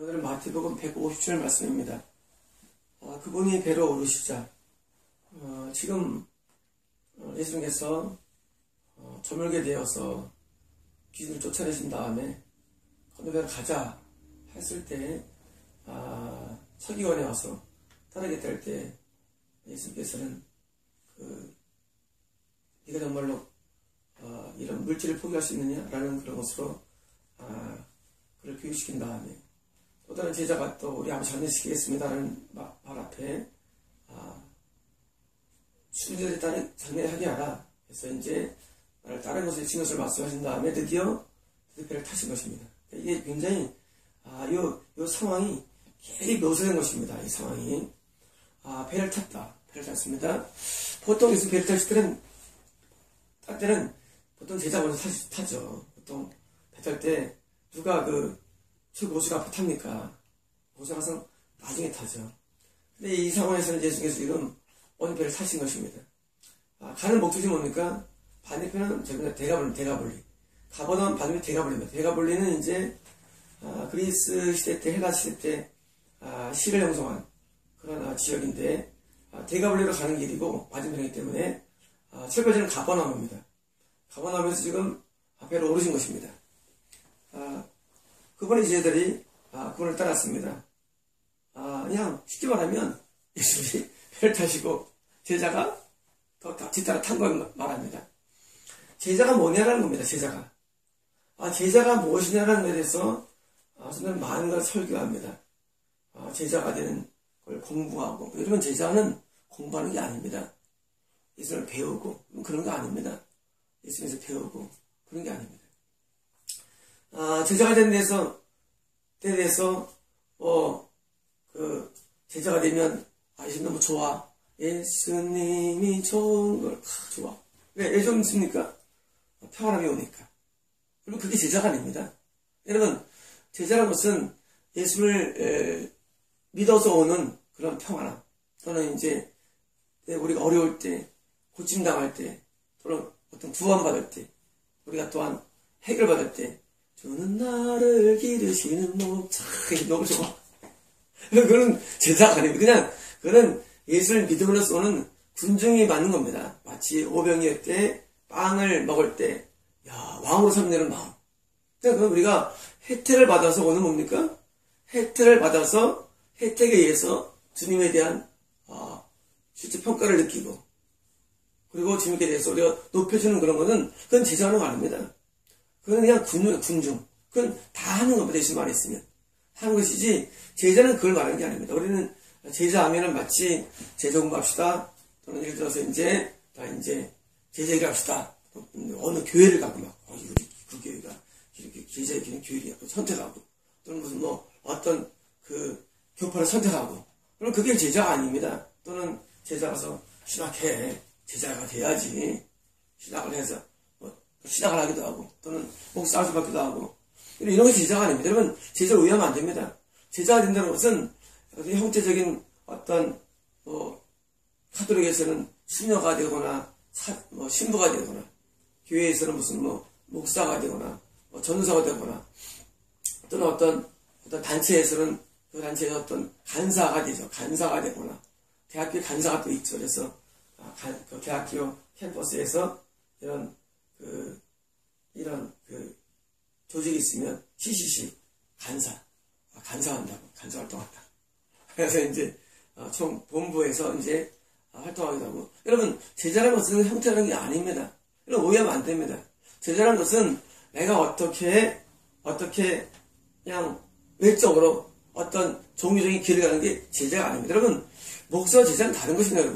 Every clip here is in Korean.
오늘은 마태복음 150절 말씀입니다. 그분이 배로 오르시자 지금 예수님께서 저물게 되어서 귀신을 쫓아내신 다음에 건너편 가자 했을 때 서기관에 와서 따르겠다 할 때 예수님께서는 네가 정말로 이런 물질을 포기할 수 있느냐라는 그런 것으로 그를 교육시킨 다음에 또 다른 제자가 또 우리 아버지 장례시키겠습니다라는 말 앞에 순전히 따른 장례하게 하라 해서 이제 나를 다른 곳에 친 것을 말씀하신 다음에 드디어 배를 타신 것입니다. 이게 굉장히 요 상황이 굉장히 묘사된 것입니다. 이 상황이 배를 탔습니다. 보통 예수 배를 탈 때는 보통 제자 먼저 타죠. 보통 배 탈 때 누가 최고수가 앞에 탑니까? 고수가 항상 나중에 타죠. 근데 이 상황에서는 예수께서 지금 오늘 배를 타신 것입니다. 가는 목적이 뭡니까? 반대편은 대가볼리. 가버나움 반대편 대가볼리입니다. 대가볼리는 이제 그리스 시대 때, 헬라 시대 때 시를 형성한 그런 지역인데 대가볼리로 가는 길이고 맞은편이기 때문에 철거지는 가버나움입니다. 가버나움에서 지금 배로 오르신 것입니다. 그분의 제자들이 그분을 따랐습니다. 그냥 쉽게 말하면 예수님이 배를 타시고 제자가 더 뒤따라 탄 걸 말합니다. 제자가 뭐냐라는 겁니다. 제자가 무엇이냐라는 것에 대해서 저는 많은 걸 설교합니다. 제자가 되는 걸 공부하고 여러분 제자는 공부하는 게 아닙니다. 예수님을 배우고 그런 거 아닙니다. 예수님에서 배우고 그런 게 아닙니다. 제자가 된 데에 대해서 제자가 되면 예수님 너무 좋아. 예수님이 좋은 걸 좋아. 왜 좀 있습니까? 평안함이 오니까. 여러분 그게 제자가 아닙니다. 여러분 제자라는 것은 예수를 믿어서 오는 그런 평안함 또는 이제 우리가 어려울 때 고침당할 때 또는 어떤 구원받을 때 우리가 또한 해결받을 때 주는 나를 기르시는 목자 너무 좋아. 그건 제자가 아닙니다. 그냥 그는 예수를 믿음으로써 오는 군중이 맞는 겁니다. 마치 오병이어 때 빵을 먹을 때 왕으로 섬기는 마음. 그러니까 우리가 혜택을 받아서 오는 뭡니까? 혜택을 받아서 혜택에 의해서 주님에 대한 실제 평가를 느끼고 그리고 주님께 대해서 우리가 높여주는 그런 거는 그건 제자는 아닙니다. 그건 그냥 군중. 그건 다 하는 겁니다. 예수 말에 있으면. 하는 것이지, 제자는 그걸 말하는 게 아닙니다. 우리는 제자 하면은 마치 제자 공부합시다. 또는 예를 들어서 이제 제자 얘기를 합시다. 어느 교회를 가고 그 교회가 이렇게 제자의 교회를 선택하고 또는 무슨 어떤 교파를 선택하고 그럼 그게 제자가 아닙니다. 또는 제자가서 신학해. 제자가 돼야지. 신학을 해서 신학을 하기도 하고 또는 목사를 받기도 하고 이런 것이 제자가 아닙니다. 여러분 제자를 오해하면 안 됩니다. 제자가 된다는 것은 형태적인 어떤 가톨릭에서는 수녀가 되거나 신부가 되거나 교회에서는 무슨 목사가 되거나 전도사가 되거나 또는 어떤 단체에서는 그 단체의 어떤 간사가 되죠. 간사가 되거나 대학교 간사가 또 있죠. 그래서 그 대학교 캠퍼스에서 이런 조직이 있으면 CCC 간사한다고 간사 활동한다. 그래서 이제 총 본부에서 이제 활동하기도 하고 여러분 제자라는 것은 형태라는 게 아닙니다. 여러분 오해하면 안 됩니다. 제자라는 것은 내가 어떻게 그냥 외적으로 어떤 종교적인 길을 가는 게 제자가 아닙니다. 여러분 목사와 제자는 다른 것입니다.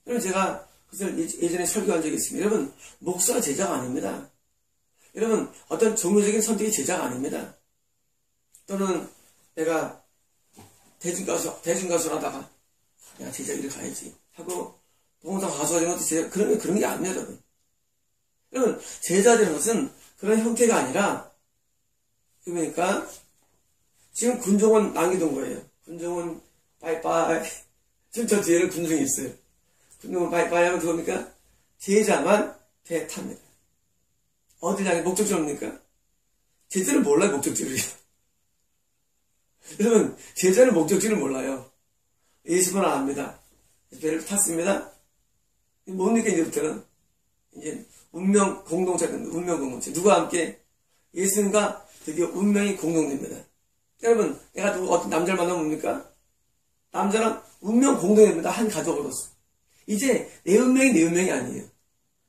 여러분 제가 그것을 예전에 설교한 적이 있습니다. 여러분 목사가 제자가 아닙니다. 여러분 어떤 종교적인 선택이 제자가 아닙니다. 또는 내가 대중가수를 하다가 내가 제자기를 가야지 하고 봉사 가수가 되는 것도 제자 그런 게 아닙니다. 여러분 제자 되는 것은 그런 형태가 아니라 그러니까 지금 군종은 남겨둔 거예요. 군종은 빠이빠이 지금 저 뒤에는 군종이 있어요. 군종은 빠이빠이 하면 그겁니까? 제자만 배 탑니다. 어딜 향해 목적지 옵니까? 제자는 몰라요, 목적지를요. 여러분, 제자는 목적지를 몰라요. 예수만 압니다. 배를 탔습니다. 뭡니까, 이제부터는? 이제 운명 공동체가 됩니다. 운명 공동체. 누구와 함께? 예수님과 드디어 운명이 공동됩니다. 여러분, 내가 누구 어떤 남자를 만나면 뭡니까? 남자랑 운명 공동됩니다. 한 가족으로서. 이제 내 운명이 아니에요.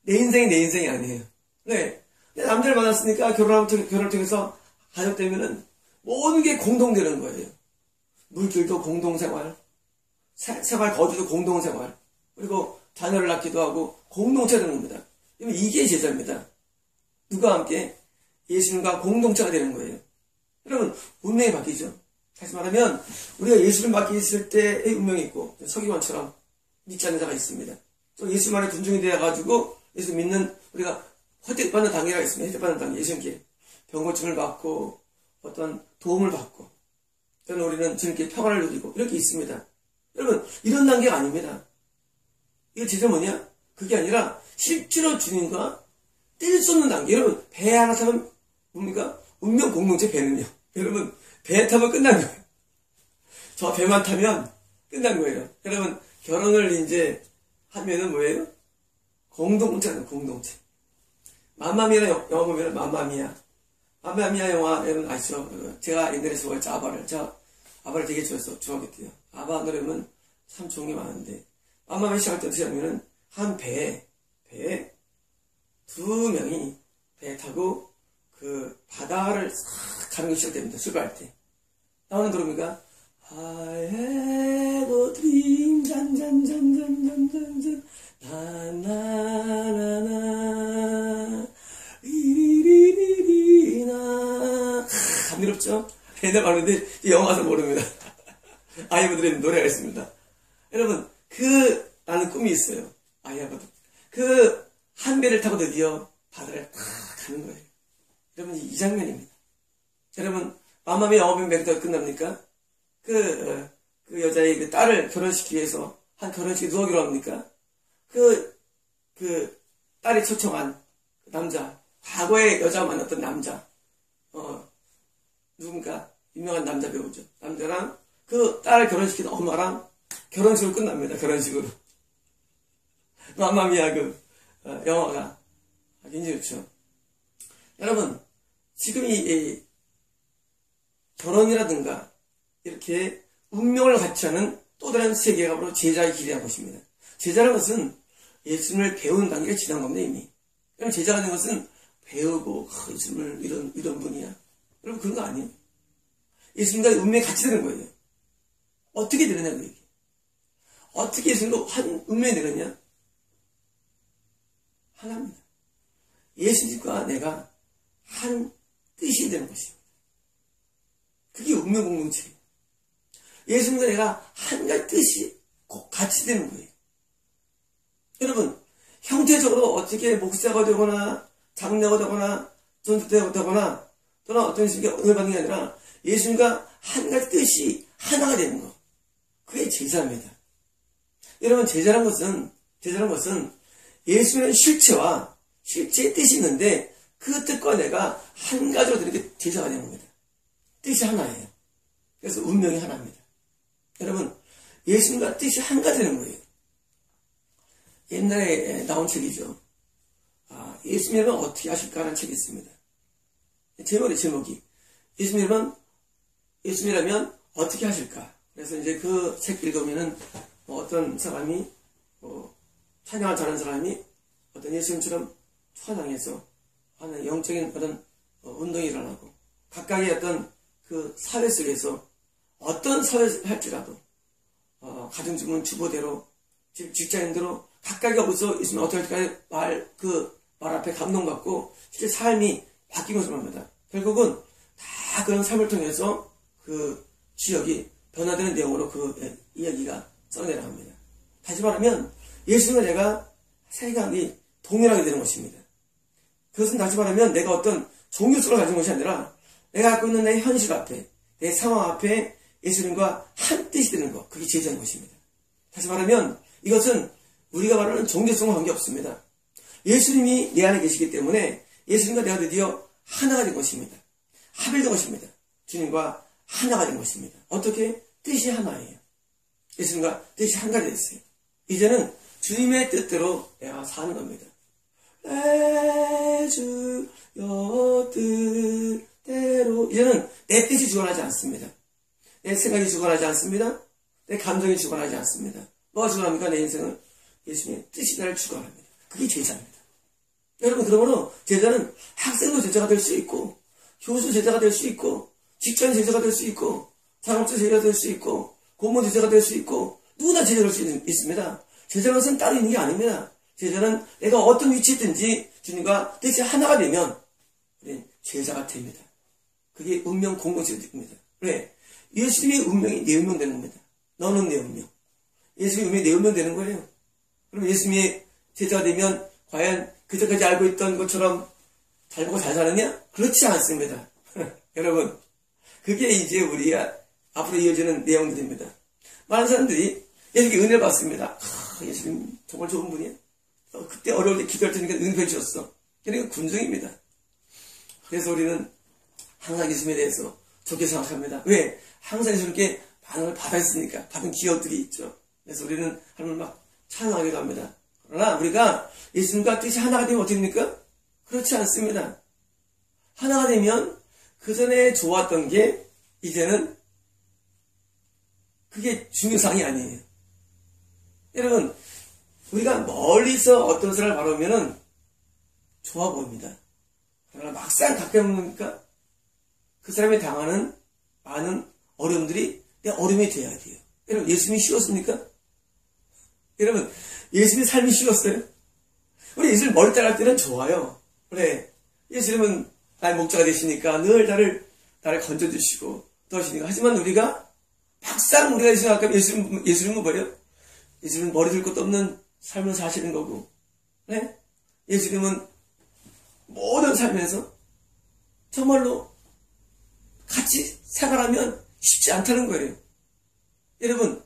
내 인생이 아니에요. 네. 내 남자를 만났으니까 결혼을 통해서 가족 되면은 모든 게 공동되는 거예요. 물질도 공동생활, 생활 거주도 공동생활, 그리고 자녀를 낳기도 하고 공동체가 되는 겁니다. 이게 제자입니다. 누가 함께? 예수님과 공동체가 되는 거예요. 여러분, 운명이 바뀌죠. 다시 말하면 우리가 예수를 맡기실 때의 운명이 있고, 서기관처럼 믿지 않는 자가 있습니다. 또 예수만의 군중이 되어가지고 예수 믿는 우리가 혜택받는 단계가 있습니다. 혜택받는 단계, 예수님께 병고침을 받고 어떤 도움을 받고, 또는 우리는 주님께 평안을 누리고 이렇게 있습니다. 여러분, 이런 단계가 아닙니다. 이거 제자 뭐냐? 그게 아니라 실제로 주님과 뗄 수 없는 단계. 여러분, 배 하나 타면 뭡니까? 운명 공동체 배는요. 여러분, 배 타면 끝난 거예요. 저 배만 타면 끝난 거예요. 여러분, 결혼을 이제 하면은 뭐예요? 공동체는 공동체. 맘마미아 영화 보면 맘마미아. 맘마미아 영화 여러분 아시죠? 제가 옛날에 좋아했죠. 아바를 되게 좋아했대요. 아바 노래는 참 좋은 게 많은데, 맘마미아 시작할 때 어떻게 하면은 한 배에 두 명이 배 타고 그 바다를 싹 가는 게 시작됩니다. 출발할 때. 나오는 노래입니까? I have a dream, 잔잔잔잔잔잔잔, 나나나나, 리리리리리나. 감미롭죠? 옛날 말인데, 영어 가서 모릅니다. I have a dream 노래가 있습니다. 여러분, 나는 꿈이 있어요. I have a dream. 한 배를 타고 드디어 바다를 탁 가는 거예요. 여러분, 이 장면입니다. 여러분, 맘마미아 영화보면 몇 끝납니까? 그 여자의 그 딸을 결혼시키기 위해서 한 결혼식에 누가 결혼합니까? 딸이 초청한 남자, 과거에 여자 만났던 남자, 누군가 유명한 남자 배우죠. 남자랑 그 딸을 결혼시킨 엄마랑 결혼식으로 끝납니다. 결혼식으로. 맘마미아 영화가 굉장히 좋죠. 여러분, 지금 이 결혼이라든가 이렇게 운명을 같이 하는 또 다른 세계가 바로 제자의 길이라는 것입니다. 제자라는 것은 예수님을 배우는 단계가 지난 겁니다, 이미. 그럼 제자가 된 것은 배우고, 예수님을 이런 분이야. 여러분, 그런 거 아니에요. 예수님과 운명이 같이 되는 거예요. 어떻게 되느냐, 그 얘기. 어떻게 예수님과 한 운명이 되느냐? 하나입니다. 예수님과 내가 한 뜻이 되는 것입니다. 그게 운명 공동체예요. 예수님과 내가 한 가지 뜻이 꼭 같이 되는 거예요. 여러분, 형태적으로 어떻게 목사가 되거나 장로가 되거나 전도자가 되거나 또는 어떤 식의 은혜 받는 게 아니라 예수님과 한 가지 뜻이 하나가 되는 거. 그게 제자입니다. 여러분, 제자란 것은 예수님의 실체와 실제의 뜻이 있는데 그 뜻과 내가 한 가지로 되는 게 제자가 되는 겁니다. 뜻이 하나예요. 그래서 운명이 하나입니다. 여러분, 예수님과 뜻이 한 가지 되는 거예요. 옛날에 나온 책이죠. 예수님은 어떻게 하실까라는 책이 있습니다. 제목이 예수님이라면 어떻게 하실까. 그래서 이제 그 책 읽으면은 어떤 사람이 찬양을 잘하는 사람이 어떤 예수님처럼 찬양해서 하는 영적인 어떤 운동이 일어나고, 각각의 어떤 그 사회 속에서 어떤 사회를 할지라도 가정주부는 주부대로, 직장인대로 각각이 없어서 있으면 어떻게 할까 말 앞에 감동받고 실제 삶이 바뀐 것을 말합니다. 결국은 다 그런 삶을 통해서 그 지역이 변화되는 내용으로 그 이야기가 써내려갑니다. 다시 말하면 예수님과 내가 생각이 동일하게 되는 것입니다. 그것은 다시 말하면 내가 어떤 종교성을 가진 것이 아니라 내가 갖고 있는 내 현실 앞에, 내 상황 앞에 예수님과 한 뜻이 되는 것, 그게 제자인 것입니다. 다시 말하면 이것은 우리가 말하는 종교성과 관계없습니다. 예수님이 내 안에 계시기 때문에 예수님과 내가 드디어 하나가 된 것입니다. 합일된 것입니다. 주님과 하나가 된 것입니다. 어떻게? 뜻이 하나예요. 예수님과 뜻이 한 가지 됐어요. 이제는 주님의 뜻대로 내가 사는 겁니다. 내 주여 뜻대로. 이제는 내 뜻이 주관하지 않습니다. 내 생각이 주관하지 않습니다. 내 감정이 주관하지 않습니다. 뭐가 주관합니까? 내 인생은 예수님의 뜻이 나를 주관합니다. 그게 제자입니다. 여러분, 그러므로 제자는 학생도 제자가 될 수 있고, 교수 제자가 될 수 있고, 직장 제자가 될 수 있고, 창업자 제자가 될 수 있고, 공무원 제자가 될 수 있고, 누구나 제자가 될 수 있습니다. 제자는 것은 따로 있는 게 아닙니다. 제자는 내가 어떤 위치에 있든지 주님과 뜻이 하나가 되면 우리는 제자가 됩니다. 그게 운명 공동체입니다. 왜? 예수님의 운명이 내 운명 되는 겁니다. 너는 내 운명. 예수님의 운명이 내 운명 되는 거예요. 그럼 예수님의 제자가 되면 과연 그전까지 알고 있던 것처럼 잘 보고 잘 사느냐? 그렇지 않습니다. 여러분, 그게 이제 우리가 앞으로 이어지는 내용들입니다. 많은 사람들이 예수님께 은혜를 받습니다. 예수님 정말 좋은 분이야. 그때 어려울 때 기도할 테니까 은혜 주셨어. 그러니까 군중입니다. 그래서 우리는 항상 예수님에 대해서 좋게 생각합니다. 왜? 항상 예수님께 반응을 받았으니까. 받은 기업들이 있죠. 그래서 우리는 하나님을 막 찬양하기도 합니다. 그러나 우리가 예수님과 뜻이 하나가 되면 어떻게 됩니까? 그렇지 않습니다. 하나가 되면 그 전에 좋았던 게 이제는 그게 중요상이 아니에요. 여러분, 우리가 멀리서 어떤 사람을 바라보면 좋아 보입니다. 그러나 막상 가까이 오니까 그 사람이 당하는 많은 어려움들이 내 어려움이 돼야 돼요. 여러분, 예수님이 쉬웠습니까? 여러분, 예수님의 삶이 쉬웠어요? 우리 예수님 머리 따라할 때는 좋아요. 그래, 예수님은 나의 목자가 되시니까 늘 나를 건져주시고 도와주시니까. 하지만 우리가 막상 우리가 예수님 아까 예수님은 뭐예요? 예수님은 머리 들 것도 없는 삶을 사시는 거고, 네? 예수님은 모든 삶에서 정말로 같이 생활하면 쉽지 않다는 거예요. 여러분,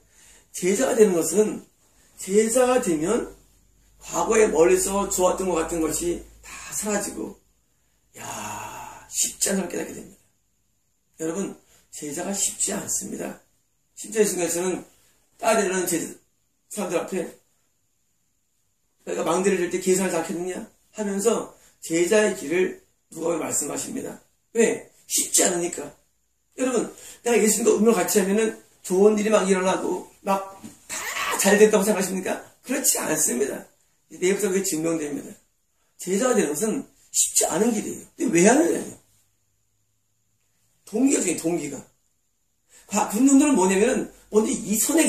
제자가 되는 것은 제자가 되면 과거에 멀리서 좋았던 것 같은 것이 다 사라지고, 야, 쉽지 않은 걸 깨닫게 됩니다. 여러분, 제자가 쉽지 않습니다. 심지어 예수님께서는 따르는 사람들 앞에 내가 망대를 들 때 계산을 잡겠느냐 하면서 제자의 길을 누가 말씀하십니다. 왜? 쉽지 않으니까. 여러분, 내가 예수님과 운명을 같이 하면은 좋은 일이 막 일어나고 막 다 잘 됐다고 생각하십니까? 그렇지 않습니다. 내일부터 그게 증명됩니다. 제자가 되는 것은 쉽지 않은 길이에요. 근데 왜 하느냐요? 동기가 중요해요, 동기가. 군놈들은 뭐냐면은, 먼저 이 손해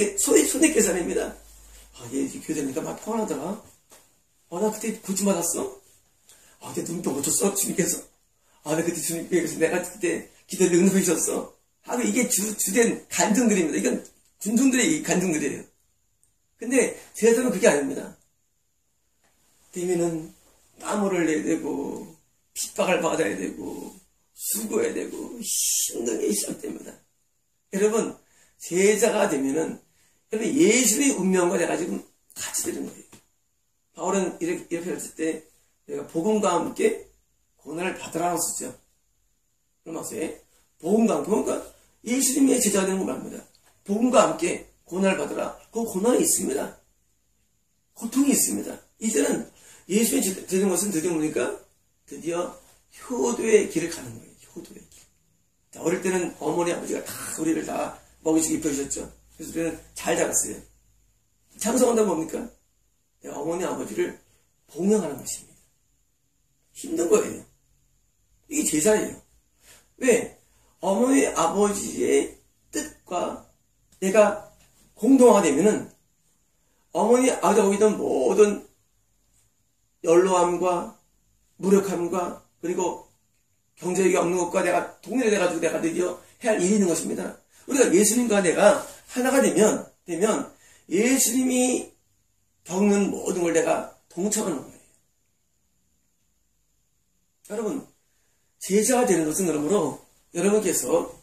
계산입니다. 얘 교회다니까 막 평안하더라. 나 그때 고침받았어. 내 눈도 못 쳤어, 주님께서. 나 그때 주님께서 내가 그때 기도에 응답해 주셨어. 이게 주된 간증들입니다. 이건 군중들의 간증들이에요. 근데 제자들은 그게 아닙니다. 되면은 땀을 흘려야 되고, 핍박을 받아야 되고, 수고해야 되고, 힘든 게 시작됩니다. 여러분, 제자가 되면은, 여러분, 예수의 운명과 내가 지금 같이 되는 거예요. 바울은 이렇게 했을 때, 내가 복음과 함께 고난을 받으라고 쓰죠. 로마서에 복음과 그러니까 예수님의 제자가 되는 걸 말합니다. 복음과 함께 고난을 받으라. 그 고난이 있습니다. 고통이 있습니다. 이제는 예수님이 되는 것은 드디어 뭡니까? 드디어 효도의 길을 가는 거예요. 효도의 길. 자, 어릴 때는 어머니 아버지가 다 우리를 다 먹이시고 입혀주셨죠. 그래서 우리는 잘 자랐어요. 장성한다면 뭡니까? 내가 어머니 아버지를 봉양하는 것입니다. 힘든 거예요. 이게 제자예요. 왜? 어머니 아버지의 뜻과 내가 공동화가 되면은 어머니 아버지가 보이던 모든 연로함과 무력함과 그리고 경제력이 없는 것과 내가 동일해 돼가지고 내가 드디어 해야 할 일이 있는 것입니다. 우리가 예수님과 내가 하나가 되면 예수님이 겪는 모든 걸 내가 동참하는 거예요. 여러분, 제자가 되는 것은 그러므로 여러분께서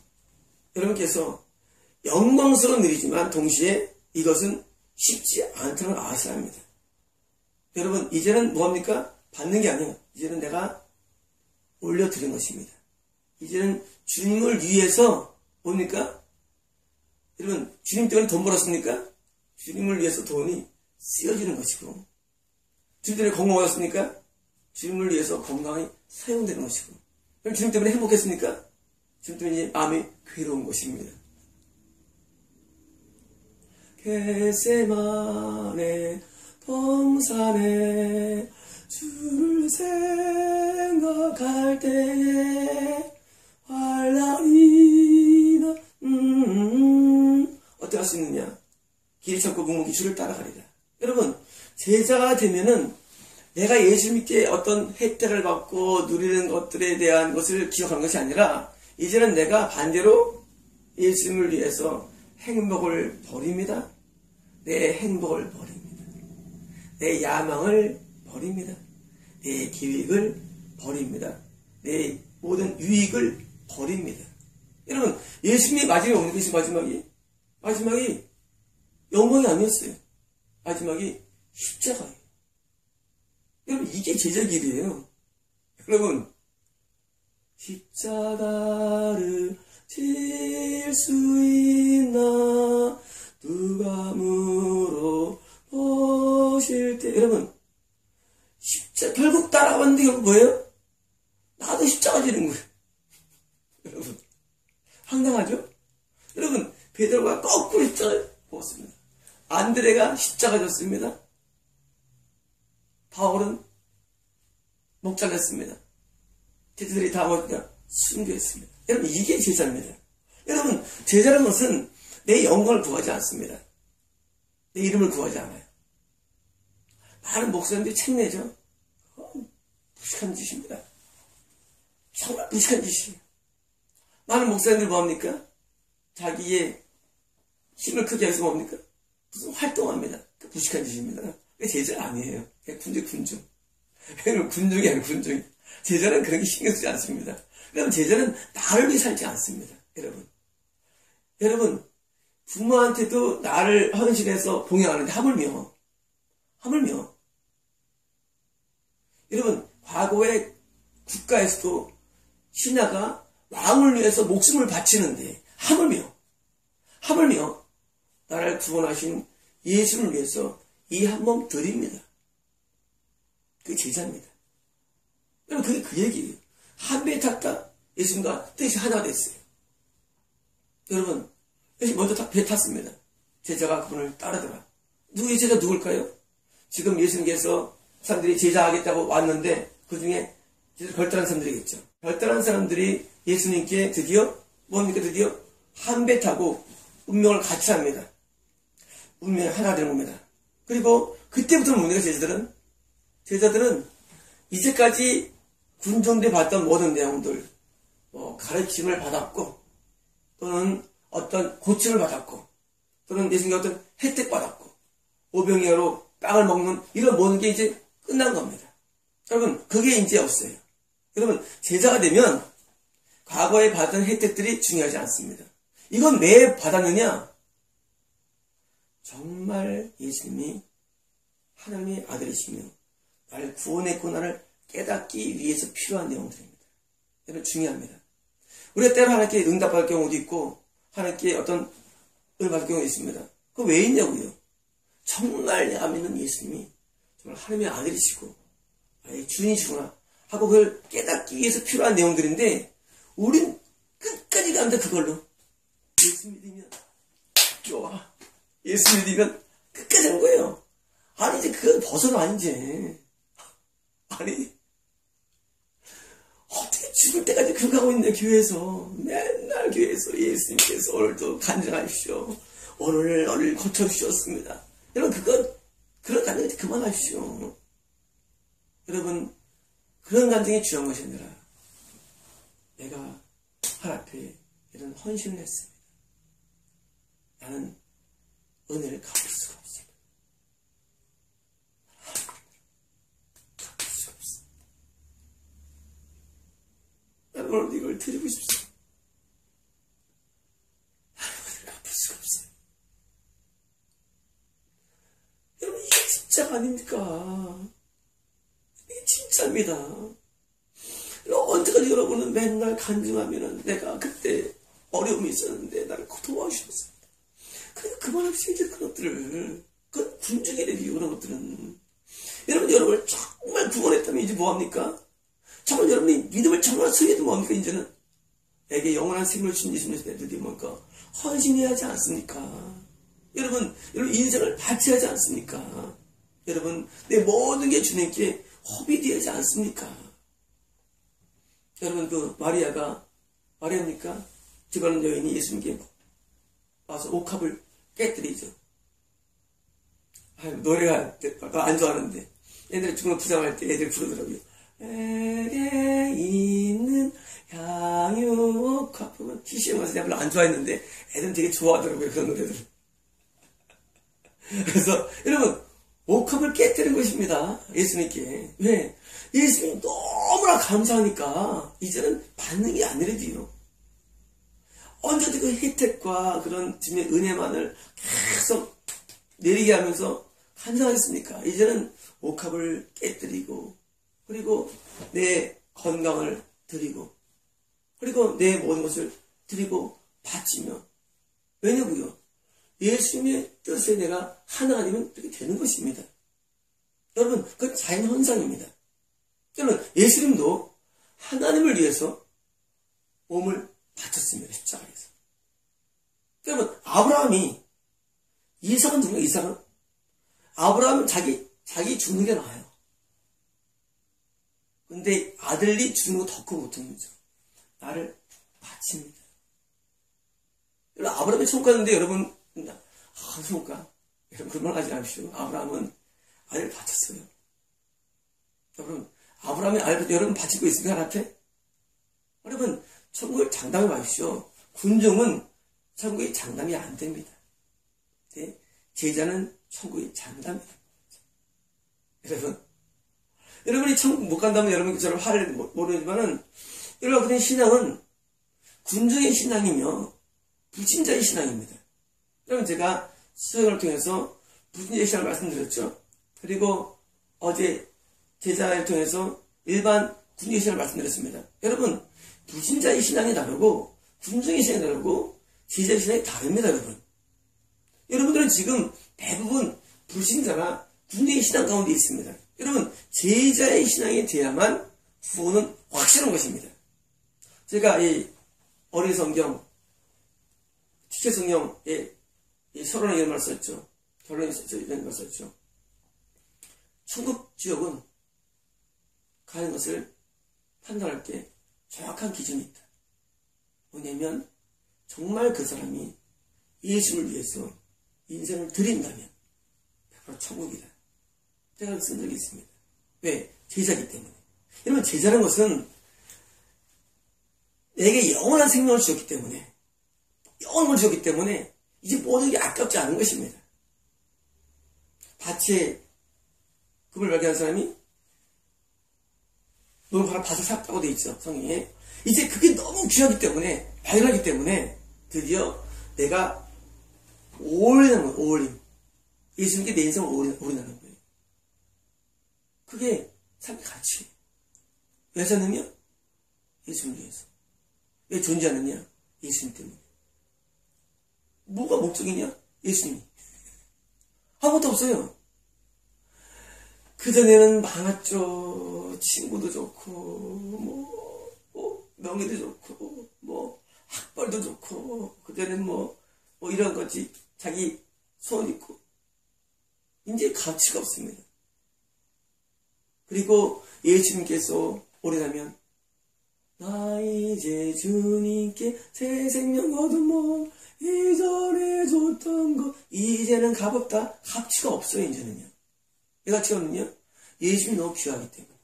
영광스러운 일이지만 동시에 이것은 쉽지 않다는 걸 아셔야 합니다. 여러분, 이제는 뭐합니까? 받는 게 아니에요. 이제는 내가 올려드린 것입니다. 이제는 주님을 위해서 뭡니까? 여러분, 주님 때문에 돈 벌었습니까? 주님을 위해서 돈이 쓰여지는 것이고, 주님 때문에 건강 얻었습니까? 주님을 위해서 건강이 사용되는 것이고, 그럼 주님 때문에 행복했습니까? 주님 때문에 마음이 괴로운 것입니다. 겟세마네 동산에 주를 생각할 때에 환난이나 어떻게 할 수 있느냐? 길이 찾고 묵묵히 주를 따라가리라. 여러분, 제자가 되면은 내가 예수님께 어떤 혜택을 받고 누리는 것들에 대한 것을 기억하는 것이 아니라 이제는 내가 반대로 예수님을 위해서 행복을 버립니다. 내 행복을 버립니다. 내 야망을 버립니다. 내 계획을 버립니다. 내 모든 유익을 버립니다. 여러분, 예수님이 마지막에 오는 것이 마지막이 영광이 아니었어요. 마지막이 십자가예요. 여러분, 이게 제자 길이에요. 여러분, 십자가를 질 수 있나 누가 물어보실 때, 여러분, 결국 따라왔는데 결국 뭐예요? 나도 십자가 지는 거예요. 여러분, 황당하죠? 여러분, 베드로가 거꾸로 십자가 먹었습니다. 안드레가 십자가 졌습니다. 바울은 목 잘렸습니다. 제자들이 다 어디다 순교했습니다. 여러분, 이게 제자입니다. 여러분, 제자라는 것은 내 영광을 구하지 않습니다. 내 이름을 구하지 않아요. 많은 목사님들이 책 내죠. 무식한 짓입니다. 정말 무식한 짓이에요. 많은 목사님들 뭐합니까? 자기의 힘을 크게 해서 뭡니까? 무슨 활동합니다. 그 무식한 짓입니다. 제자 아니에요. 군중. 군중이 아니라 군중이. 제자는 그런 게 신경 쓰지 않습니다. 여러분, 제자는 나를 위해 살지 않습니다. 여러분, 부모한테도 나를 헌신해서 봉양하는데 하물며. 여러분, 과거의 국가에서도 신하가 왕을 위해서 목숨을 바치는데 하물며 나를 구원하신 예수를 위해서 이 한 몸 드립니다. 그게 제자입니다. 여러분, 그게 그 얘기예요. 한 배에 탔다. 예수님과 뜻이 하나 됐어요. 여러분, 예수님 먼저 배 탔습니다. 제자가 그분을 따르더라. 누구의 제자 누굴까요? 지금 예수님께서 사람들이 제자하겠다고 왔는데 그 중에 별다른 사람들이겠죠. 별다른 사람들이 예수님께 드디어 한 배 타고 운명을 같이 합니다. 운명이 하나 되는 겁니다. 그리고 그때부터 뭡니까? 제자들은 이제까지 군중들이 봤던 모든 내용들, 가르침을 받았고, 또는 어떤 고침을 받았고, 또는 예수님께 어떤 혜택 받았고, 오병이어로 빵을 먹는 이런 모든 게 이제 끝난 겁니다. 여러분, 그게 이제 없어요. 여러분, 제자가 되면 과거에 받은 혜택들이 중요하지 않습니다. 이건 왜 받았느냐? 정말 예수님이 하나님의 아들이시며 나를 구원했고 나를 깨닫기 위해서 필요한 내용들입니다. 여러분, 중요합니다. 우리가 때로 하나님께 응답할 경우도 있고 하나님께 어떤 은혜 받을 경우도 있습니다. 그거 왜 있냐고요? 정말 내가 믿는 예수님이 정말 하나님의 아들이시고 나의 주인이시구나 하고 그걸 깨닫기 위해서 필요한 내용들인데 우린 끝까지 갑니다. 그걸로 예수 믿으면 좋아. 예수 믿으면 끝까지 한 거예요. 아니 이제 그건 벗어나 이제. 아니 어떻게 죽을 때까지 그거 하고 있냐. 교회에서 맨날 교회에서 예수님께서 오늘도 간증하십시오. 오늘 고쳐주셨습니다. 여러분 그런 간증 이제 그만하십시오. 여러분 그런 간증이 중요한 것이 아니라 내가 하나님 앞에 이런 헌신을 했습니다. 나는 은혜를 갚을 수가 없습니다. 갚을 수가 없습니다. 나는 오늘 이걸 드리고 싶습니다. 나는 은혜를 갚을 수가 없어요. 여러분 이게 진짜가 아닙니까? 이게 진짜입니다. 언제까지 여러분은 맨날 간증하면은 내가 그때 어려움이 있었는데 나를 도와주셨습니다. 그러니까 그만합시다. 이제 그런 것들을. 그 군중의 레비유 그런 것들은. 여러분을 정말 구원했다면 이제 뭐합니까? 정말 여러분이 믿음을 정말 쓰게도 뭐합니까? 이제는 내게 영원한 생명을 주신 예수님의 애들이 뭔가 헌신해야 하지 않습니까? 여러분 인생을 바쳐야 하지 않습니까? 여러분 내 모든 게 주님께 허비되어야 하지 않습니까? 여러분 그 마리아입니까? 디바는 여인이 예수님께 와서 옥합을 깨뜨리죠. 노래가 안 좋아하는데 옛날에 중국 부장할 때 애들 부르더라고요. 내게 있는 향유옥합 보면 TCM 와서 내가 별로 안 좋아했는데 애들은 되게 좋아하더라고요. 그런 노래들. 그래서 여러분 옥합을 깨뜨린 것입니다. 예수님께. 왜? 예수님이 너무나 감사하니까 이제는 받는 게 아니래도요. 언제든 그 혜택과 그런 주님의 은혜만을 계속 내리게 하면서 감사하겠습니까? 이제는 옥합을 깨뜨리고 그리고 내 건강을 드리고 그리고 내 모든 것을 드리고 바치며 왜냐고요? 예수님의 뜻에 내가 하나가 되면 그렇게 되는 것입니다. 여러분 그건 자연현상입니다. 여러분 예수님도 하나님을 위해서 몸을 바쳤습니다. 십자가에서. 여러분 아브라함이 이삭은 누구예요? 이삭은? 아브라함은 자기 죽는 게 나아요. 근데 아들이 죽는 거 더 큰 고통이죠. 나를 바칩니다. 여러분 아브라함이 천국 갔는데 여러분 천국 가. 여러분 그런 말 하지 마십시오. 아브라함은 아들을 바쳤어요. 여러분 아브라함이 아들 여러분 바치고 있습니까? 하나님께? 여러분 천국을 장담해 마십시오. 군중은 천국이 장담이 안 됩니다. 네? 제자는 천국이 장담이 됩니다. 여러분이 천국 못 간다면 여러분이 저를 화를 모르지만은 여러분 그냥 신앙은 군중의 신앙이며 불신자의 신앙입니다. 여러분 제가 수행을 통해서 불신자의 신앙을 말씀드렸죠. 그리고 어제 제자를 통해서 일반 군중의 신앙을 말씀드렸습니다. 여러분 불신자의 신앙이 다르고 군중의 신앙이 다르고 제자의 신앙이 다릅니다. 여러분들은 지금 대부분 불신자나 군중의 신앙 가운데 있습니다. 여러분 제자의 신앙에 대야만 구원은 확실한 것입니다. 제가 이 어린 성경 주체 성경에 서론에 이런 말 썼죠. 결론에 이런 말 썼죠. 천국 지옥은 가는 것을 판단할 때 정확한 기준이 있다. 뭐냐면 정말 그 사람이 예수를 위해서 인생을 드린다면 바로 천국이다. 제가 쓴 적이 있습니다. 왜? 제자이기 때문에. 여러분 제자라는 것은 내게 영원한 생명을 주었기 때문에 영원을 주었기 때문에 이제 모든 게 아깝지 않은 것입니다. 밭에 금을 발견한 사람이 너무 바로 밭을 샀다고 돼 있죠. 성경에. 이제 그게 너무 귀하기 때문에 발견하기 때문에 드디어 내가 올인하는 거예요. 올인. 예수님께 내 인생을 올인하는 거예요. 그게 삶의 가치예요. 왜 사느냐? 예수를 위해서. 왜 존재하느냐? 예수님 때문에. 뭐가 목적이냐? 예수님이. 아무것도 없어요. 그전에는 많았죠. 친구도 좋고, 명예도 좋고, 학벌도 좋고, 그전에는 이런 거지. 자기 소원 있고. 이제 가치가 없습니다. 그리고 예수님께서 오래가면 나 이제 주님께 새 생명 얻으면 이전에 줬던 것 이제는 값없다. 가치가 없어요. 이제는요. 왜 가치가 없느냐? 예수님이 너무 귀하기 때문에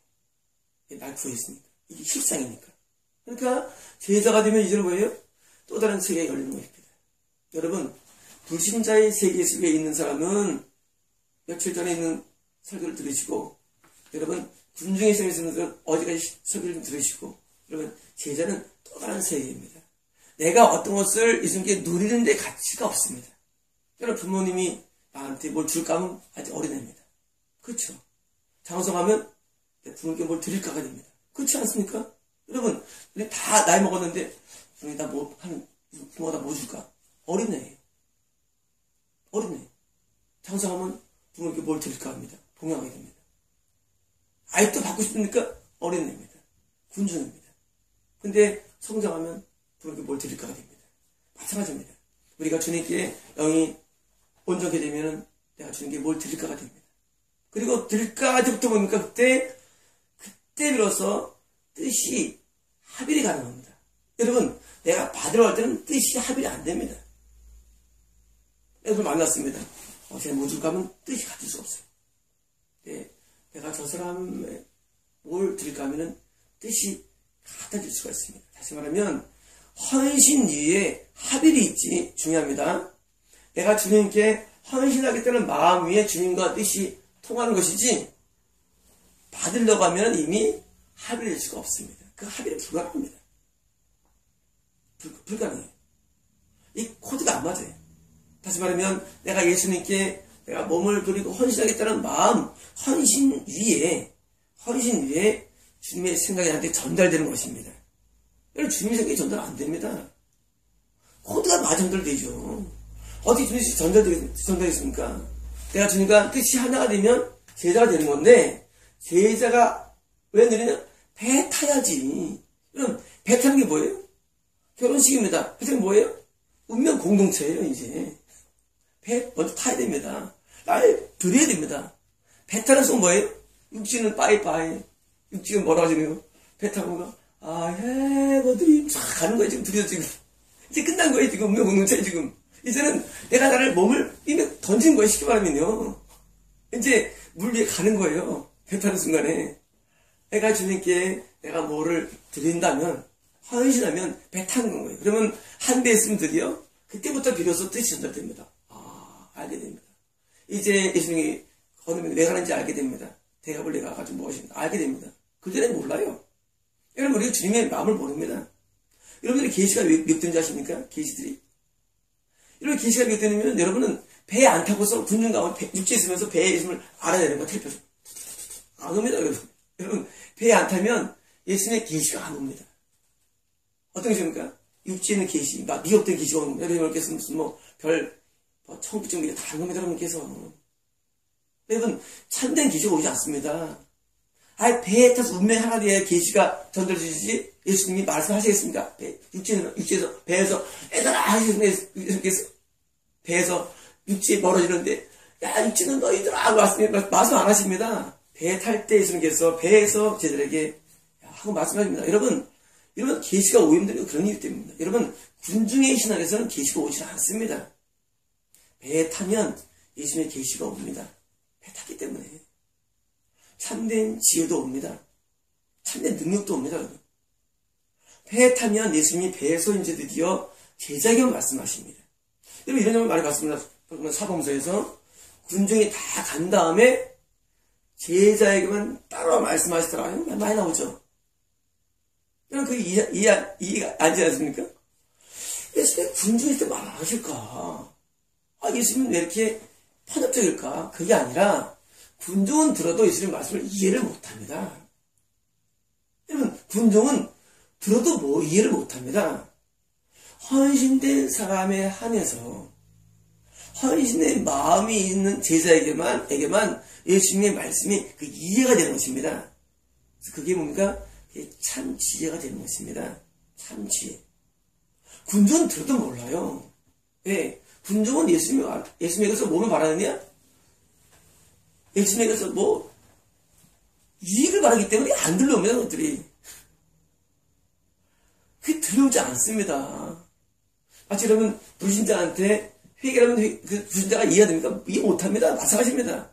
날 구했으니까. 이게 실상이니까. 그러니까 제자가 되면 이제는 뭐예요? 또 다른 세계가 열리는 것입니다. 여러분 불신자의 세계 속에 있는 사람은 며칠 전에 있는 설교를 들으시고 여러분 군중의 세계에 있는 분들은 어디까지 설교를 좀 들으시고 여러분 제자는 또 다른 세계입니다. 내가 어떤 것을 예수님께 누리는 데 가치가 없습니다. 여러분 부모님이 나한테 뭘 줄까 하면 아직 어린애입니다. 그렇죠? 장성하면 부모님께 뭘 드릴까가 됩니다. 그렇지 않습니까? 여러분 다 나이 먹었는데 부모님 나 뭐 한 부모가 뭐 줄까? 어린애예요. 어린애. 장성하면 부모님께 뭘 드릴까 합니다. 봉양하게 됩니다. 아이도 받고 싶으니까 어린애입니다. 군중입니다. 근데 성장하면 부모님께 뭘 드릴까가 됩니다. 마찬가지입니다. 우리가 주님께 영이 온전하게 되면은 내가 주님께 뭘 드릴까가 됩니다. 그리고 드릴까 때부터 보니까 그때 비로소 뜻이 합일이 가능합니다. 여러분, 내가 받으러 갈 때는 뜻이 합일이 안 됩니다. 여러분 만났습니다. 제가 뭐 줄까 하면 뜻이 같을 수 없어요. 네, 내가 저 사람에 뭘 드릴까 하면은 뜻이 같아질 수가 있습니다. 다시 말하면 헌신 위에 합일이 있지 중요합니다. 내가 주님께 헌신하겠다는 마음 위에 주님과 뜻이 통하는 것이지 받으려고 하면 이미 합의될 수가 없습니다. 그 합의는 불가능합니다. 불가능해요. 이 코드가 안 맞아요. 다시 말하면 내가 예수님께 내가 몸을 드리고 헌신하겠다는 마음, 헌신 위에 주님의 생각이 나한테 전달되는 것입니다. 여러분, 주님의 생각이 전달 안 됩니다. 코드가 맞아 전달되죠. 어떻게 주님이 전달되겠습니까? 내가 주님과 뜻이 하나가 되면 제자가 되는 건데, 제자가 왜 느리냐? 배 타야지. 그럼 배 타는 게 뭐예요? 결혼식입니다. 배 타는 게 뭐예요? 운명 공동체예요, 이제. 배 먼저 타야 됩니다. 날 드려야 됩니다. 배 타는 속 뭐예요? 육지는 빠이빠이. 육지는 뭐라고 하시네요? 배 타고가, 해거들이 쫙 가는 거예요, 지금 드려, 지금. 이제 끝난 거예요, 지금. 운명 공동체, 지금. 이제는 내가 나를 몸을 이미 던진 거예요, 쉽게 말하면요. 이제 물 위에 가는 거예요. 배 타는 순간에. 내가 주님께 내가 뭐를 드린다면, 헌신하면 배 타는 거예요. 그러면 한 배 있으면 드디어 그때부터 비로소 뜻이 전달됩니다. 알게 됩니다. 이제 예수님이 어느 왜 가는지 알게 됩니다. 대답을 내가 가지고 무엇인가 알게 됩니다. 그전에 몰라요. 여러분, 우리가 주님의 마음을 모릅니다. 여러분들이 계시가 몇 되는지 아십니까? 계시들이. 여러분, 계시가 몇 되냐면 여러분은 배에 안 타고서 군중 가운데 육지에 있으면서 배에 있음을 알아내는 거야. 텔표서. 안 옵니다, 여러분. 여러분, 배에 안 타면 예수님의 계시가 안 옵니다. 어떤 것입니까? 육지에 있는 계시, 미혹된 계시가 오는 거예요. 여러분께서 무슨 천부증이 다 안 옵니다, 여러분께서. 여러분, 참된 계시가 오지 않습니다. 배에 타서 운명의 하나 되어야 계시가 전달되시지 예수님이 말씀하시겠습니까? 육지에서, 배에서, 애들아! 예수님께서 배에서 육지에 멀어지는데, 야, 육지는 너희들아! 말씀 안 하십니다. 배 탈 때 예수님께서 배에서 제자들에게 하고 말씀하십니다. 여러분, 계시가 오염되는 그런 일이 때문입니다. 여러분, 군중의 신앙에서는 계시가 오지 않습니다. 배에 타면 예수님의 계시가 옵니다. 배 탔기 때문에. 참된 지혜도 옵니다. 참된 능력도 옵니다. 여러분. 배에 타면 예수님이 배에서 이제 드디어 제자에게 말씀하십니다. 여러분, 이런 점을 많이 봤습니다. 사범서에서 군중이 다 간 다음에 제자에게만 따로 말씀하시더라고요. 많이 나오죠. 여러분, 그게 이해가 안 되지 않습니까? 예수님이 군중일 때 말 안 하실까? 예수님은 왜 이렇게 편협적일까? 그게 아니라 군중은 들어도 예수님 말씀을 이해를 못합니다. 여러분, 군중은 들어도 이해를 못합니다. 헌신된 사람에 한해서 헌신의 마음이 있는 제자에게만 예수님의 말씀이 그 이해가 되는 것입니다. 그래서 그게 뭡니까? 참 지혜가 되는 것입니다. 참 지혜. 군중은 들어도 몰라요. 왜? 군중은 예수님에게서 뭐를 바라느냐? 예수님에게서 이익을 바라기 때문에 안 들려옵니다, 그것들이. 그게 들려오지 않습니다. 마치 여러분, 불신자한테 회개하면 그 불신자가 이해가 됩니까? 이해 못합니다. 마찬가지입니다.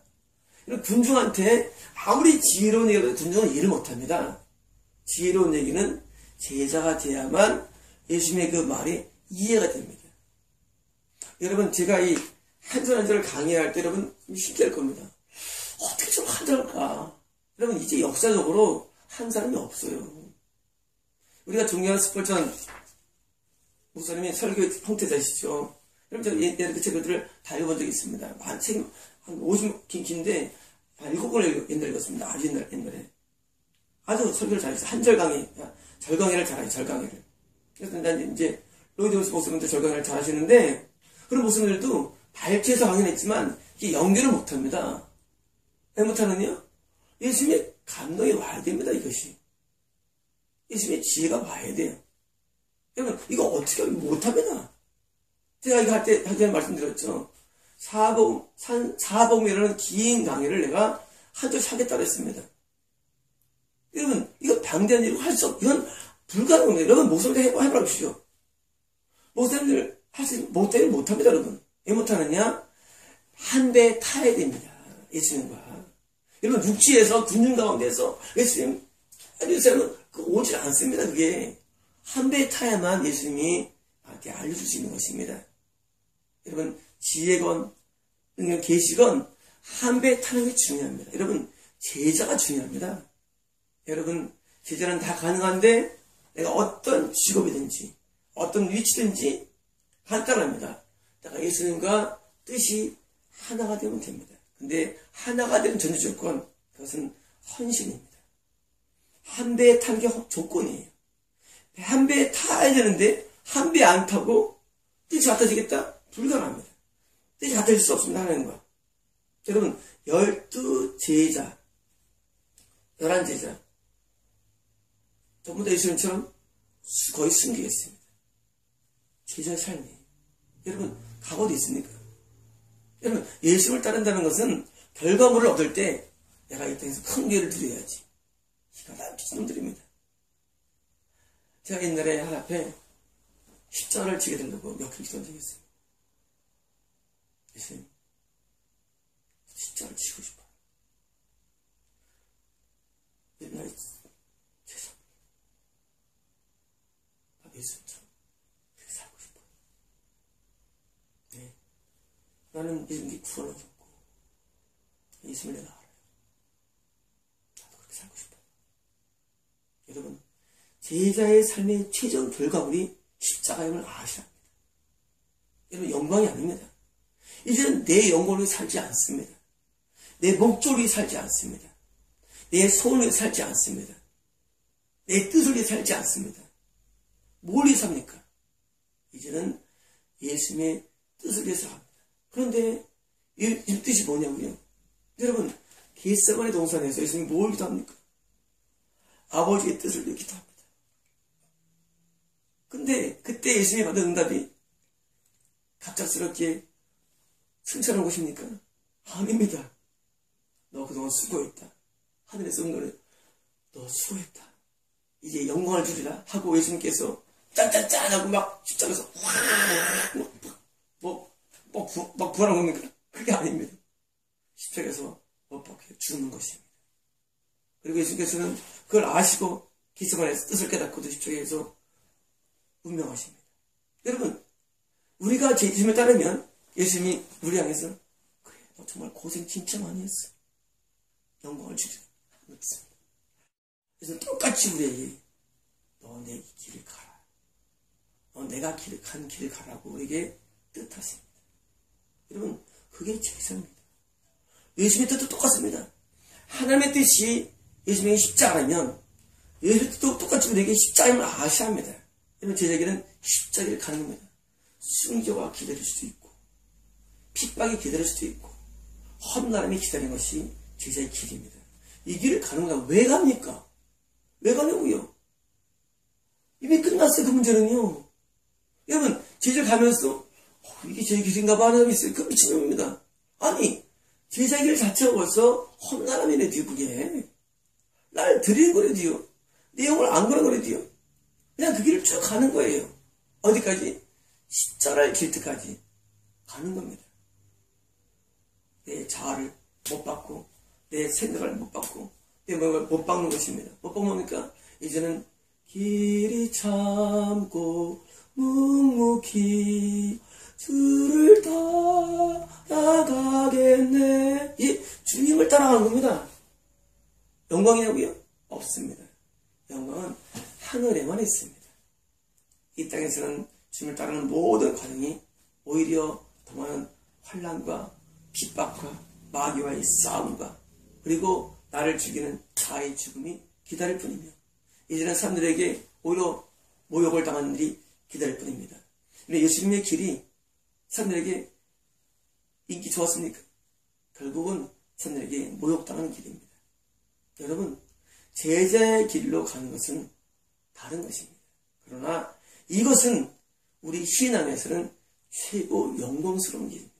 군중한테 아무리 지혜로운 얘기를 해도 군중은 이해를 못합니다. 지혜로운 얘기는 제자가 돼야만 예수님의 그 말이 이해가 됩니다. 여러분, 제가 이 한 절 한 절을 강의할 때 여러분 신기할 겁니다. 어떻게 좀 한절할까? 여러분, 이제 역사적으로 한 사람이 없어요. 우리가 존경하는 스펄전 목사님이 설교 형태자시죠. 여러분, 제가 옛날에 그 책들을 다 읽어본 적이 있습니다. 책이 한 50 긴데 한 7권을 옛날에 읽었습니다. 아주 옛날에. 아주 설교를 잘했어요. 한절 강의, 절강의를 잘하죠, 절강의를. 그래서 난 이제 로이드 목사님도 절강을 잘 하시는데, 그런 목사님들도 발표해서 강연했지만 이게 연결을 못합니다. 왜 못하느냐? 예수님의 감동이 와야 됩니다. 이것이 예수님의 지혜가 와야 돼요. 여러분 이거 어떻게 하면 못합니다. 제가 이거 할 때 말씀드렸죠. 사복음이라는 긴 강의를 내가 한 주씩 하겠다고 했습니다. 여러분 이거 방대한 일을 할 수 이건 불가능합니다. 여러분 목사님들 해보십시오. 목사님들 못합니다. 여러분 왜 못하느냐? 한 배 타야 됩니다. 예수님과 여러분 육지에서 군중 가운데서 예수님 사람은 오질 않습니다. 그게 한 배 타야만 예수님이 나한테 알려줄 수 있는 것입니다. 여러분 지혜건 계시건 한 배 타는 게 중요합니다. 여러분 제자가 중요합니다. 여러분 제자는 다 가능한데 내가 어떤 직업이든지 어떤 위치든지 간단합니다. 내가 예수님과 뜻이 하나가 되면 됩니다. 근데 하나가 되는 전제 조건 그것은 헌신입니다. 한 배에 타는 게 조건이에요. 한 배에 타야 되는데 한 배 안 타고 뜻이 같아지겠다? 불가능합니다. 뜻이 같아질 수 없습니다. 하나님과. 여러분 12제자 11제자 전부 다 예수님처럼 거의 숨기겠습니다. 제자의 삶이 여러분 각오도 있습니까? 여러분 예수를 따른다는 것은 결과물을 얻을 때 내가 이 땅에서 큰 교회를 드려야지. 이거 다 미친놈들입니다. 제가 옛날에 하나 앞에 십자가를 지게 되려고 몇 킬 기도한 적이 있어요. 예수님 십자가를 지고 싶어요. 옛날에 죄송합니다. 나 예수님처럼 그렇게 살고 싶어요. 네. 나는 예수님께 구원을 얻었고 예수님을 내가 알아요. 나도 그렇게 살고 싶어요. 여러분 제자의 삶의 최종 결과물이 십자가임을 아셔야 합니다. 여러분 영광이 아닙니다. 이제는 내 영광을 위해 살지 않습니다. 내 목적을 위해 살지 않습니다. 내 소원을 위해 살지 않습니다. 내 뜻을 위해 살지 않습니다. 뭘 위해 삽니까? 이제는 예수님의 뜻을 위해서 합니다. 그런데 이 뜻이 뭐냐고요? 여러분 겟세마네 동산에서 예수님이 뭘 기도합니까? 아버지의 뜻을 위해 기도합니다. 근데 그때 예수님이 받은 응답이 갑작스럽게 승천한 것입니까? 아닙니다. 너 그동안 수고했다. 하늘에서 응답을 너 수고했다. 이제 영광을 주리라 하고 예수님께서 짠짠짠 하고 막 십자가에서 막 부활한 겁니까? 그게 아닙니다. 십자가에서 못 박혀 죽는 것입니다. 그리고 예수님께서는 그걸 아시고 겟세마네에서 뜻을 깨닫고도 십자가에서 운명하십니다. 여러분 우리가 예수님을 따르면 예수님이 우리 향해서 그래 너 정말 고생 진짜 많이 했어. 영광을 주리라 하고 있습니다. 그래서 똑같이 우리에게 너 내 길을 가라. 너 내가 간 길을 가라고 우리에게 뜻하십니다. 여러분 그게 제사입니다. 예수님의 뜻도 똑같습니다. 하나님의 뜻이 예수님의 십자가라면 예수님의 뜻도 똑같이 우리에게 십자가임을 아셔야 합니다. 여러분 제자에게는 십자가를 가는 겁니다. 순교가 기다릴 수도 있고 핍박이 기다릴 수도 있고 험난함이 기다리는 것이 제자의 길입니다. 이 길을 가는 거야. 왜 갑니까? 왜 가냐고요? 이미 끝났어요. 그 문제는요. 여러분 제자를 가면서 이게 제 길인가 봐 하는 사람이 있어요. 그 미친놈입니다. 아니 제자의 길 자체가 벌써 험난함이네. 뒤에 그게 날 들이는 거래도요. 내 영을 안 그런 거래도요. 그냥 그 길을 쭉 가는 거예요. 어디까지? 십자가를 질 때까지 가는 겁니다. 내 자아를 못 받고 내 생각을 못 받고 내 몸을 못 박는 것입니다. 못 박으니까 이제는 길이 참고 묵묵히 주를 따라가겠네. 이제 주님을 따라가는 겁니다. 영광이냐고요? 없습니다. 영광은 하늘에만 있습니다. 이 땅에서는 주님을 따르는 모든 과정이 오히려 더 많은 환난과 핍박과 마귀와의 싸움과 그리고 나를 죽이는 자아의 죽음이 기다릴 뿐이며 이제는 사람들에게 오히려 모욕을 당하는 일이 기다릴 뿐입니다. 근데 예수님의 길이 사람들에게 인기 좋았습니까? 결국은 사람들에게 모욕당하는 길입니다. 여러분, 제자의 길로 가는 것은 다른 것입니다. 그러나 이것은 우리 신앙에서는 최고 영광스러운 길입니다.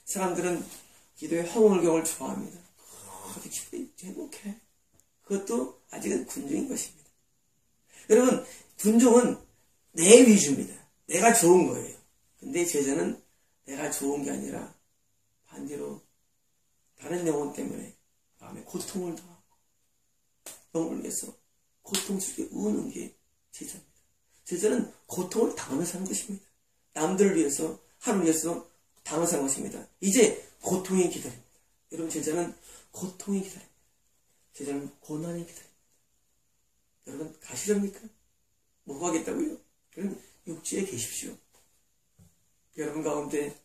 사람들은 기도의 화목을경을 좋아합니다. 그렇게 기도에 행복해. 그것도 아직은 군중인 것입니다. 여러분, 군중은 내 위주입니다. 내가 좋은 거예요. 근데 제자는 내가 좋은 게 아니라 반대로 다른 영혼 때문에 마음에 고통을 당하고 영혼을 위해서 고통스럽게 우는 게 제자입니다. 제자는 고통을 당하면서 사는 것입니다. 남들을 위해서, 하나님을 위해서 당하면서 사는 것입니다. 이제 고통이 기다립니다. 여러분, 제자는 고통이 기다립니다. 제자는 고난이 기다립니다. 여러분, 가시렵니까? 못 가겠다고요? 그럼 육지에 계십시오. 여러분 가운데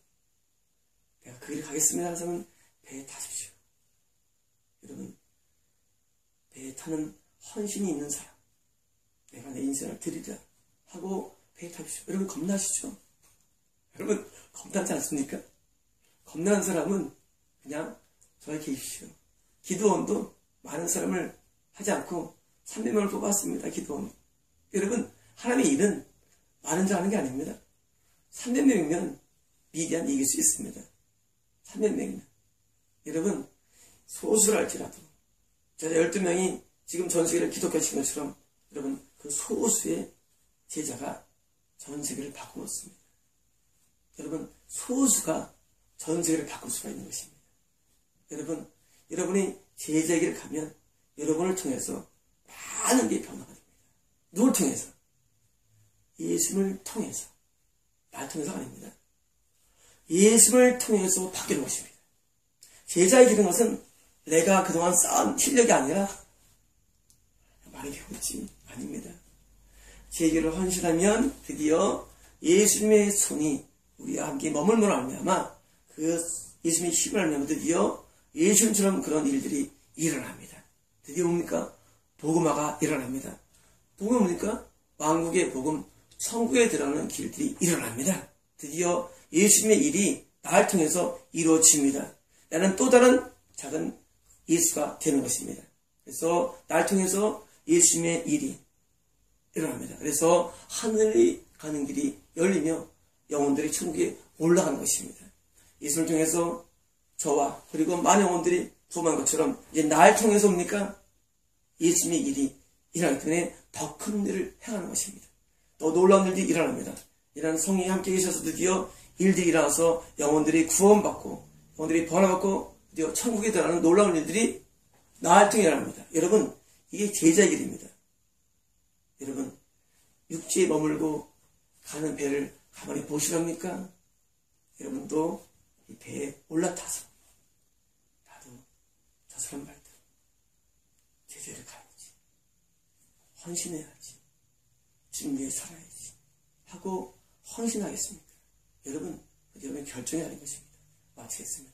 내가 그 길을 가겠습니다 하는 사람은 배에 타십시오. 여러분, 배에 타는 헌신이 있는 사람, 내가 내 인생을 드리자 하고 배에 타십시오. 여러분, 겁나시죠? 여러분, 겁나지 않습니까? 겁나는 사람은 그냥 저에 계십시오. 기도원도 많은 사람을 하지 않고 300명을 뽑았습니다. 기도원. 여러분, 하나님의 일은 많은 자 하는 게 아닙니다. 300명이면 미디안 이길 수 있습니다. 300명이면. 여러분, 소수랄지라도 제자 12명이 지금 전 세계를 기독화시킨 것처럼 여러분, 그 소수의 제자가 전 세계를 바꾸었습니다. 여러분, 소수가 전 세계를 바꿀 수가 있는 것입니다. 여러분, 여러분이 제자에게 가면 여러분을 통해서 많은 게 변화가 됩니다. 누굴 통해서? 예수님을 통해서. 날 통해서가 아닙니다. 예수님을 통해서 바뀌는 것입니다. 제자의 길은 것은 내가 그동안 쌓은 실력이 아니라 많이 배웠지 아닙니다. 제 길을 헌신하면 드디어 예수님의 손이 우리와 함께 머물므로 말미암아 그 예수님의 힘을 알면 드디어 예수님처럼 그런 일들이 일어납니다. 드디어 뭡니까? 복음화가 일어납니다. 복음은 뭡니까? 왕국의 복음, 천국에 들어가는 길들이 일어납니다. 드디어 예수님의 일이 나를 통해서 이루어집니다. 나는 또 다른 작은 예수가 되는 것입니다. 그래서 나를 통해서 예수님의 일이 일어납니다. 그래서 하늘이 가는 길이 열리며 영혼들이 천국에 올라가는 것입니다. 예수를 통해서 저와 그리고 많은 영혼들이 구원한 것처럼 이제 나를 통해서 옵니까? 예수님의 일이 일어나기 때문에 더 큰 일을 행하는 것입니다. 또 놀라운 일들이 일어납니다. 이런 성령이 함께 계셔서 드디어 일들이 일어나서 영혼들이 구원받고 영혼들이 번화받고 드디어 천국에 들어가는 놀라운 일들이 나를 통해 일어납니다. 여러분, 이게 제자의 길입니다. 여러분, 육지에 머물고 가는 배를 가만히 보시랍니까? 여러분도 이 배에 올라타서 나도 저 사람 말대로 제자를 가야지, 헌신해야지, 주님 위해 살아야지 하고 헌신하겠습니까? 여러분, 여러분의 결정이 아닌 것입니다. 마치겠습니다.